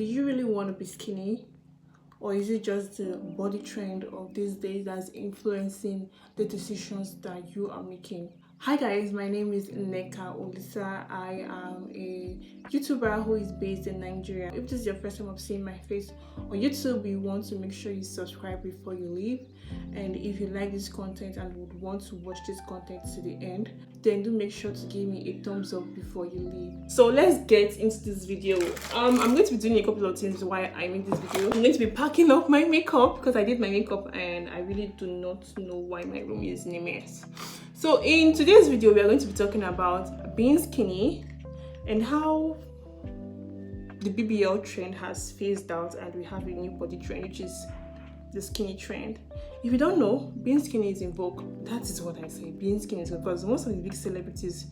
Do you really want to be skinny? Or is it just the body trend of these days that's influencing the decisions that you are making? Hi guys, my name is Nneka Olisa. I am a YouTuber who is based in Nigeria. If this is your first time of seeing my face on YouTube, you want to make sure you subscribe before you leave. And if you like this content and would want to watch this content to the end, then do make sure to give me a thumbs up before you leave. So let's get into this video. I'm going to be doing a couple of things while I make this video. I'm going to be packing up my makeup because I did my makeup and I really do not know why my room is in a mess. So in today's video, we are going to be talking about being skinny and how the BBL trend has phased out and we have a new body trend, which is the skinny trend. If you don't know, being skinny is in vogue. That is what I say. Being skinny is because most of the big celebrities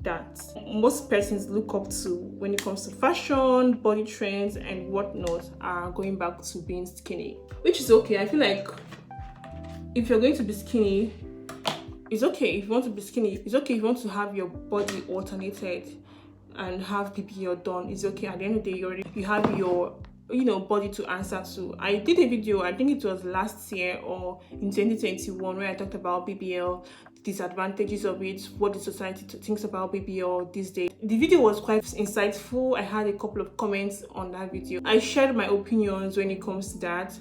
that most persons look up to when it comes to fashion, body trends, and whatnot are going back to being skinny, which is okay. I feel like if you're going to be skinny, it's okay. If you want to be skinny, it's okay. If you want to have your body alternated and have BBL done, it's okay. At the end of the day, you have your body to answer to. I did a video, I think it was last year or in 2021, where I talked about BBL, disadvantages of it, what the society thinks about BBL these days. The video was quite insightful. I had a couple of comments on that video. I shared my opinions when it comes to that.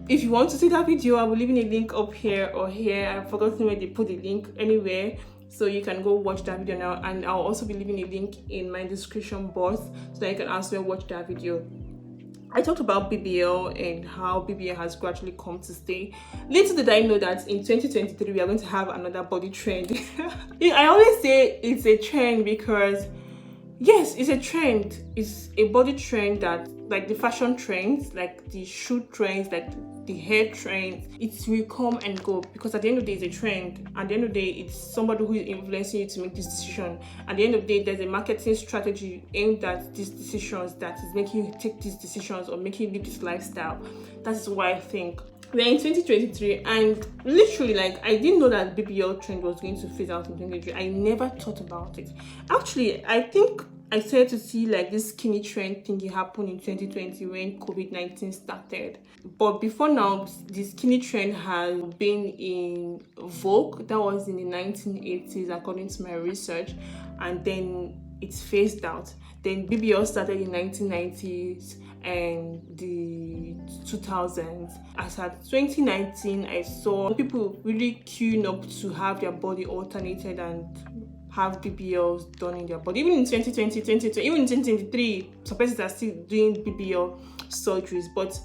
If you want to see that video, I will leave a link up here or here. I've forgotten where they put the link anywhere, so you can go watch that video now, and I'll also be leaving a link in my description box so that you can also watch that video. I talked about BBL and how BBL has gradually come to stay. Little did I know that in 2023 we are going to have another body trend. I always say it's a trend because yes, it's a trend. It's a body trend that, like the fashion trends, like the shoe trends, like the hair trends, it will come and go because at the end of the day, it's a trend. At the end of the day, it's somebody who is influencing you to make this decision. At the end of the day, there's a marketing strategy aimed at these decisions that is making you take these decisions or making you live this lifestyle. That's why I think we're in 2023, and literally, like, I didn't know that BBL trend was going to phase out in 2023. I never thought about it. Actually, I think I started to see like this skinny trend thingy happen in 2020 when COVID-19 started. But before now, the skinny trend has been in vogue. That was in the 1980s, according to my research, and then it's phased out. Then BBL started in 1990s and the 2000s. As at 2019, I saw people really queuing up to have their body alternated and have BBLs done in their body. Even in 2020, even in 2023, some persons are still doing BBL surgeries. But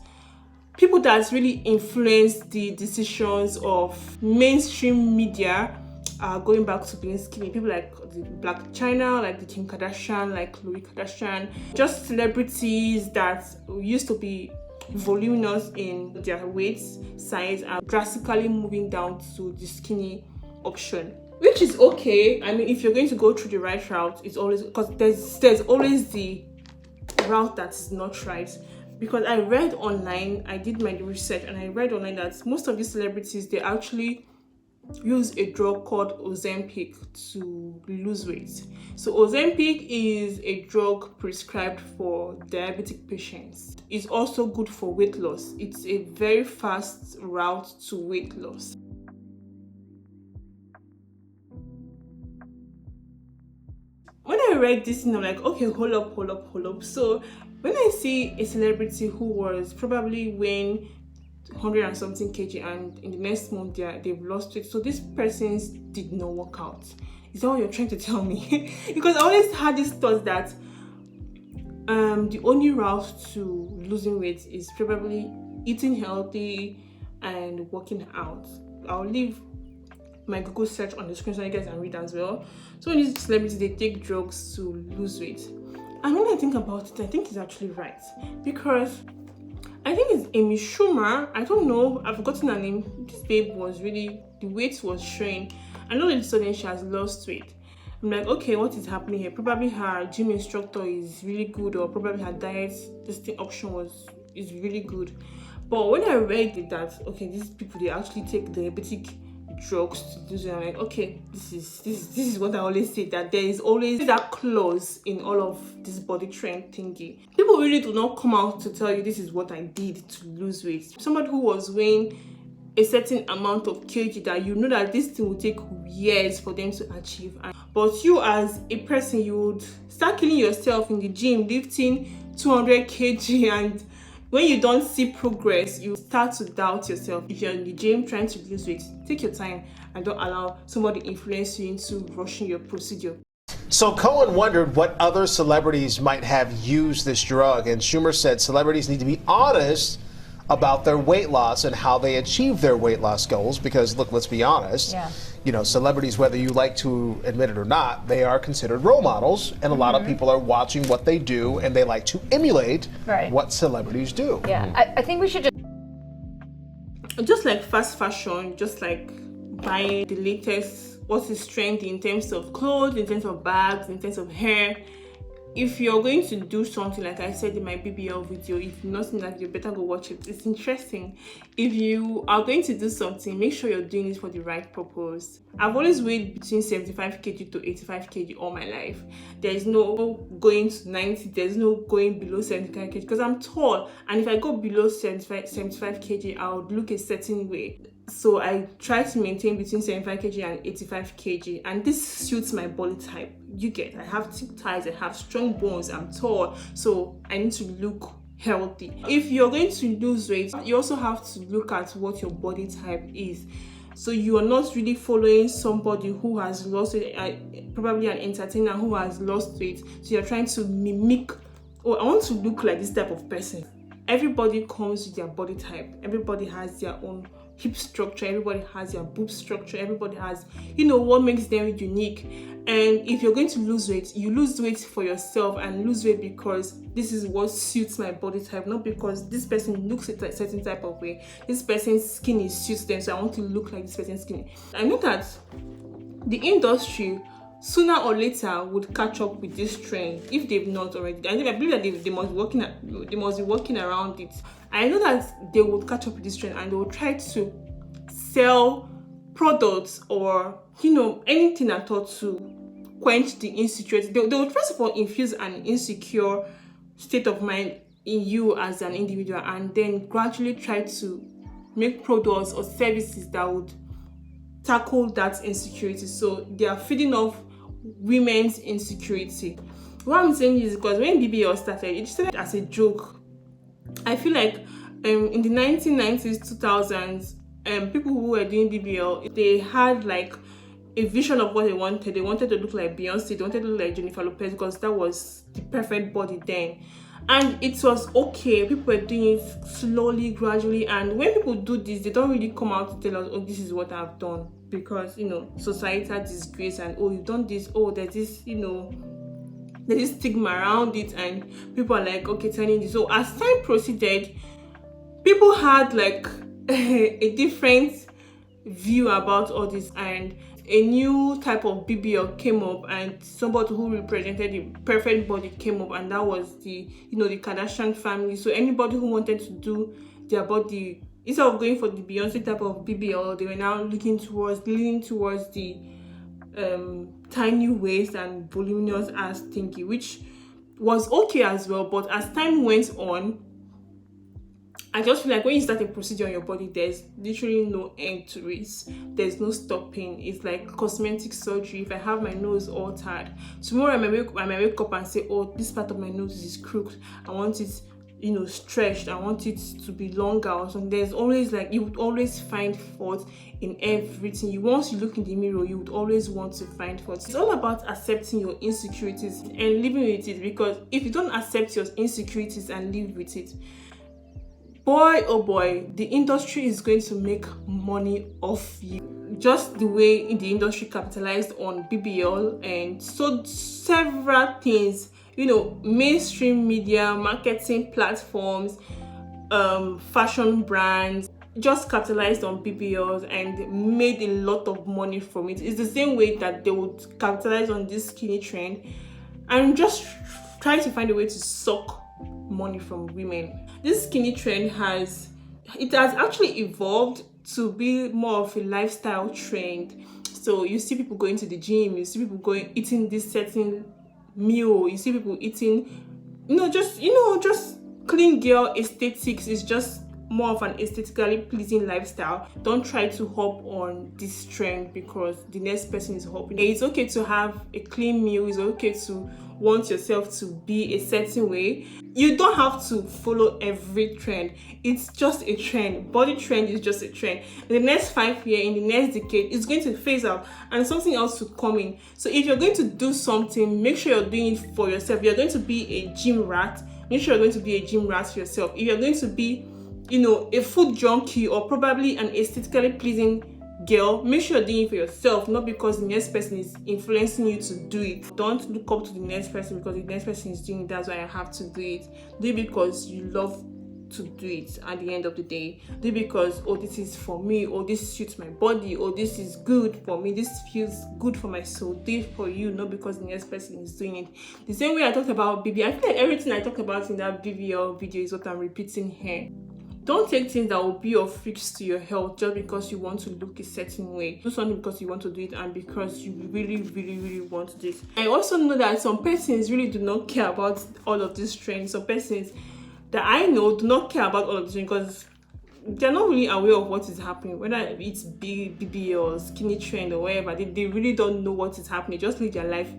people that really influence the decisions of mainstream media are going back to being skinny. People like the Blac Chyna, like the Kim Kardashian, like Khloe Kardashian, just celebrities that used to be voluminous in their weight size are drastically moving down to the skinny option, which is okay. I mean, if you're going to go through the right route, it's always, because there's always the route that is not right. Because I read online, I did my research, and I read online that most of these celebrities, they actually use a drug called Ozempic to lose weight. So Ozempic is a drug prescribed for diabetic patients. It's also good for weight loss. It's a very fast route to weight loss. When I read this, I'm like, okay, hold up. So when I see a celebrity who was probably weighing 100 and something kg and in the next month they've lost weight, so these persons did not work out. Is that what you're trying to tell me? Because I always had this thought that the only route to losing weight is probably eating healthy and working out. I'll leave my Google search on the screen so you guys can read as well. So when these celebrities, they take drugs to lose weight, and when I think about it, I think it's actually right, because I think it's Amy Schumer. I don't know, I've forgotten her name. This babe was really, the weight was showing. I know that suddenly she has lost weight. I'm like, okay, what is happening here? Probably her gym instructor is really good, or probably her diet option is really good. But when I read it, that okay, these people, they actually take diabetic drugs to do so. I'm like, okay, this is what I always say, that there is always that clause in all of this body trend thingy. People really do not come out to tell you this is what I did to lose weight. Somebody who was weighing a certain amount of kg that you know that this thing will take years for them to achieve, but you as a person, you would start killing yourself in the gym lifting 200 kg, and when you don't see progress, you start to doubt yourself. If you're in the gym trying to lose weight, take your time and don't allow somebody influence you into rushing your procedure. So Cohen wondered what other celebrities might have used this drug, and Schumer said celebrities need to be honest about their weight loss and how they achieve their weight loss goals, because look, let's be honest, you know, celebrities, whether you like to admit it or not, they are considered role models, and a lot of people are watching what they do and they like to emulate what celebrities do. I think we should just like fast fashion, just like buying the latest, what is trendy in terms of clothes, in terms of bags, in terms of hair. If you're going to do something, like I said in my BBL video, if you've not seen that video, better go watch it. It's interesting. If you are going to do something, make sure you're doing it for the right purpose. I've always weighed between 75 kg to 85 kg all my life. There's no going to 90, there's no going below 75 kg, because I'm tall, and if I go below 75 kg, I would look a certain way. So I try to maintain between 75 kg and 85 kg, and this suits my body type. You get, I have thick thighs, I have strong bones, I'm tall, so I need to look healthy. If you're going to lose weight, you also have to look at what your body type is. So you are not really following somebody who has lost weight, probably an entertainer who has lost weight. So you're trying to mimic, oh, I want to look like this type of person. Everybody comes with their body type. Everybody has their own hip structure, everybody has their boob structure, everybody has, you know, what makes them unique. And if you're going to lose weight, you lose weight for yourself, and lose weight because this is what suits my body type, not because this person looks a certain type of way. This person's skin suits them, so I want to look like this person's skin. I know that the industry sooner or later would catch up with this trend if they've not already. I believe that they must be working around it. I know that they would catch up with this trend, and they will try to sell products or, you know, anything at all to quench the insecurity. They will first of all infuse an insecure state of mind in you as an individual, and then gradually try to make products or services that would tackle that insecurity. So they are feeding off women's insecurity. What I'm saying is because when BBL started, it started as a joke. I feel like in the 1990s, 2000s, people who were doing BBL, they had like a vision of what they wanted. They wanted to look like Beyonce, they wanted to look like Jennifer Lopez, because that was the perfect body then. And it was okay. People were doing it slowly, gradually. And when people do this, they don't really come out to tell us, oh, this is what I've done. Because, you know, societal disgrace, and oh, you've done this, oh, there's this, you know, there's this stigma around it, and people are like, okay, telling this. So as time proceeded, people had like a different view about all this, and a new type of BBL came up, and somebody who represented the perfect body came up, and that was the, you know, the Kardashian family. So anybody who wanted to do their body, instead of going for the Beyonce type of BBL, they were now leaning towards the tiny waist and voluminous ass thingy, which was okay as well. But as time went on, I just feel like when you start a procedure on your body, there's literally no end to it. There's no stopping. It's like cosmetic surgery. If I have my nose altered, tomorrow I might wake up and say, oh, this part of my nose is crooked, I want it, you know, stretched, I want it to be longer or something. There's always like, you would always find fault in everything. Once you look in the mirror, you would always want to find fault. It's all about accepting your insecurities and living with it, because if you don't accept your insecurities and live with it, boy oh boy, the industry is going to make money off you. Just the way the industry capitalized on BBL and so several things, you know, mainstream media, marketing platforms, fashion brands just capitalized on BBLs and made a lot of money from it. It's the same way that they would capitalize on this skinny trend and just try to find a way to suck money from women. This skinny trend has actually evolved to be more of a lifestyle trend. So you see people going to the gym, you see people eating this certain meal, you see people eating, just clean girl aesthetics is just more of an aesthetically pleasing lifestyle. Don't try to hop on this trend because the next person is hopping. It's okay to have a clean meal. It's okay to want yourself to be a certain way. You don't have to follow every trend. It's just a trend. Body trend is just a trend. In the next 5 years, in the next decade, it's going to phase out and something else to come in. So if you're going to do something, make sure you're doing it for yourself. If you're going to be a gym rat, make sure you're going to be a gym rat for yourself. If you're going to be a food junkie or probably an aesthetically pleasing girl, make sure you're doing it for yourself, not because the next person is influencing you to do it. Don't look up to the next person because the next person is doing it, that's why I have to do it. Do it because you love to do it at the end of the day. Do it because, oh, this is for me, or this suits my body, or this is good for me, this feels good for my soul. Do it for you, not because the next person is doing it. The same way I talked about BBL, I feel like everything I talk about in that BBL video is what I'm repeating here. Don't take things that will be of risk to your health just because you want to look a certain way. Do something because you want to do it and because you really, really, really want to do it. I also know that some persons really do not care about all of these trends. Some persons that I know do not care about all of this because they're not really aware of what is happening, whether it's BBL or skinny trend or whatever. They really don't know what is happening. Just live their life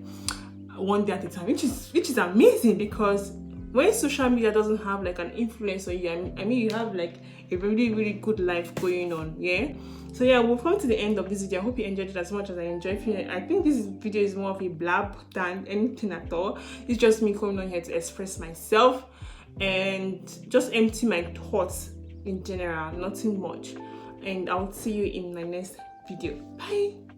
one day at a time, which is amazing, because when social media doesn't have like an influence on you, I mean you have like a really, really good life going on. Yeah, so yeah, we've come to the end of this video. I hope you enjoyed it as much as I enjoyed it. I think this video is more of a blab than anything at all. It's just me coming on here to express myself and just empty my thoughts in general, nothing much. And I'll see you in my next video. Bye.